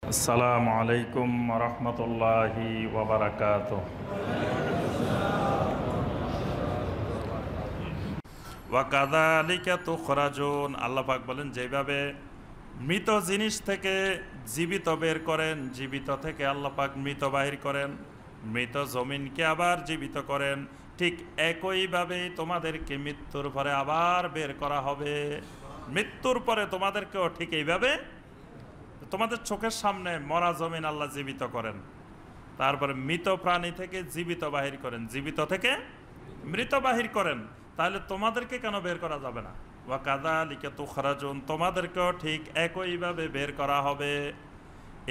আসসালামু আলাইকুম রহমতুল্লাহি ওয়া বারাকাতুহু। ওয়া কাযালিকা তুখরাজুন, আল্লাহ পাক বলেন যেভাবে মৃত জিনিস থেকে জীবিত বের করেন, জীবিত থেকে আল্লাহ পাক মৃত বাহির করেন, মৃত জমিনকে আবার জীবিত করেন, ঠিক একইভাবেই তোমাদেরকে মৃত্যুর পরে আবার বের করা হবে। মৃত্যুর পরে তোমাদেরকেও ঠিক এইভাবে তোমাদের চোখের সামনে মরা জমিন আল্লাহ জীবিত করেন, তারপরে মৃত প্রাণী থেকে জীবিত বাহির করেন, জীবিত থেকে মৃত বাহির করেন। তাহলে তোমাদেরকে কেন বের করা যাবে না? ওয়া কাযালিকা তুখরাজুন, তোমাদেরকেও ঠিক একইভাবে বের করা হবে।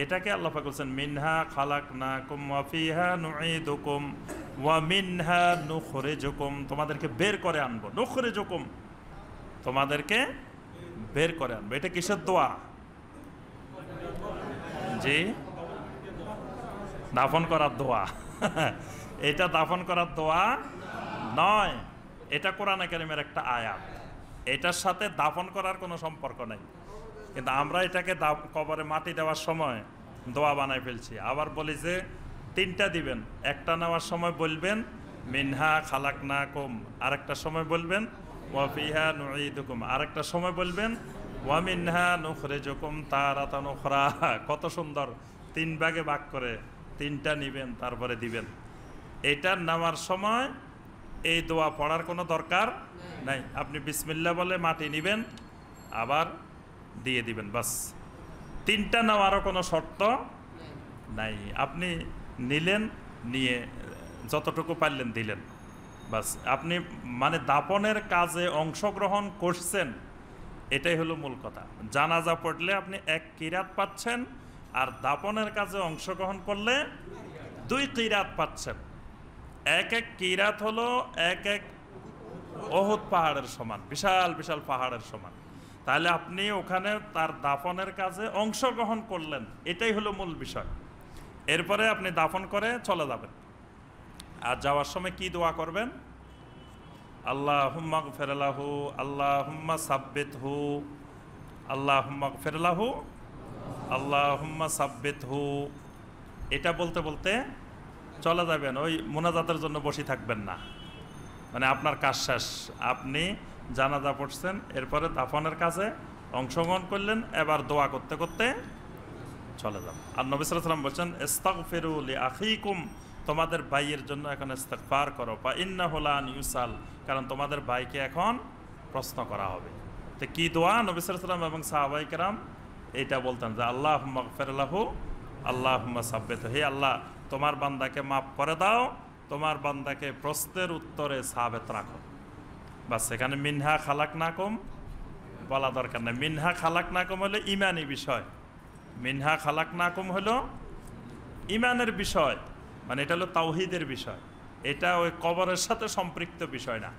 এটাকে আল্লাহ পাক বলেন মিনহা খালাকনাকুম ওয়া ফিহা নুঈদুকুম ওয়া মিনহা নুখরিজুকুম, তোমাদেরকে বের করে আনবো। নুখরিজুকুম, তোমাদেরকে বের করে আনবো। এটা কিসের দোয়া? জি, দাফন করার দোয়া। এটা দাফন করার দোয়া নয়, এটা কোরআনে কারিমের একটা আয়াত। এটার সাথে দাফন করার কোনো সম্পর্ক নাই, কিন্তু আমরা এটাকে কবরে মাটি দেওয়ার সময় দোয়া বানাই ফেলছি। আবার বলি যে তিনটা দিবেন, একটা নেওয়ার সময় বলবেন মিনহা খালাকনাকুম, আরেকটা সময় বলবেন ওয়া ফিহা নুঈদুকুম, আরেকটা সময় বলবেন ওয়া মিনহা নুখরিজুকুম তারাতান উখরা। কত সুন্দর, তিন ভাগে ভাগ করে তিনটা নিবেন, তারপরে দিবেন। এটা নেওয়ার সময় এই দোয়া পড়ার কোনো দরকার নাই। আপনি বিসমিল্লাহ বলে মাটি নিবেন, আবার দিয়ে দিবেন, বাস। তিনটা নেওয়ারও কোনো শর্ত নাই। আপনি নিলেন, নিয়ে যতটুকু পারলেন দিলেন, বাস। আপনি মানে দাপনের কাজে অংশগ্রহণ করছেন, এটাই হলো মূল কথা। জানাজা পড়লে আপনি এক কিরাত পাচ্ছেন, আর দাপনের কাজে অংশগ্রহণ করলে 2 কিরাত পাচ্ছেন। এক কিরাত হলো এক ওহুদ পাহাড়ের সমান, বিশাল বিশাল পাহাড়ের সমান। তাহলে আপনি ওখানে তার দাফনের কাজে অংশগ্রহণ করলেন, এটাই হলো মূল বিষয়। এরপরে আপনি দাফন করে চলে যাবেন। আর যাওয়ার সময় কি দোয়া করবেন? আল্লাহুম্মা গফির লাহু, আল্লাহুম্মা সাব্বিতহু, আল্লাহুম্মা গফির লাহু, আল্লাহুম্মা সাব্বিতহু। এটা বলতে বলতে চলে যাবেন। ওই মোনাজাতের জন্য বসে থাকবেন না, মানে আপনার কাজ শেষ। আপনি জানাজা পড়ছেন, এরপরে দাফনের কাজে অংশগ্রহণ করলেন, এবার দোয়া করতে করতে চলে যাবেন। আর নবী সাল্লাল্লাহু আলাইহি ওয়াসাল্লাম বলছেন ইস্তাগফিরু লিআখিকুম, তোমাদের ভাইয়ের জন্য এখন ইস্তিগফার করো। ফা ইন্নাহু লান ইউসাল, কারণ তোমাদের ভাইকে এখন প্রশ্ন করা হবে। তো কি দোয়া? নবী সাল্লাল্লাহু আলাইহি ওয়াসাল্লাম এবং সাহাবায়ে কেরাম এটা বলতেন যে আল্লাহুম্মা গফির লাহু, আল্লাহুম্মা সাব্বিত, হে আল্লাহ তোমার বান্দাকে মাফ করে দাও, তোমার বান্দাকে প্রশ্নের উত্তরে সাবেত রাখো। বাস। এখানে মিনহা খালাকনাকুম বলা দরকার নেই। মিনহা খালাকনাকুম হলো ইমানি বিষয়, মিনহা খালাকনাকুম হলো ইমানের বিষয়, মানে এটা হলো তাওহীদের বিষয়। এটা ওই কবরের সাথে সম্পৃক্ত বিষয় না।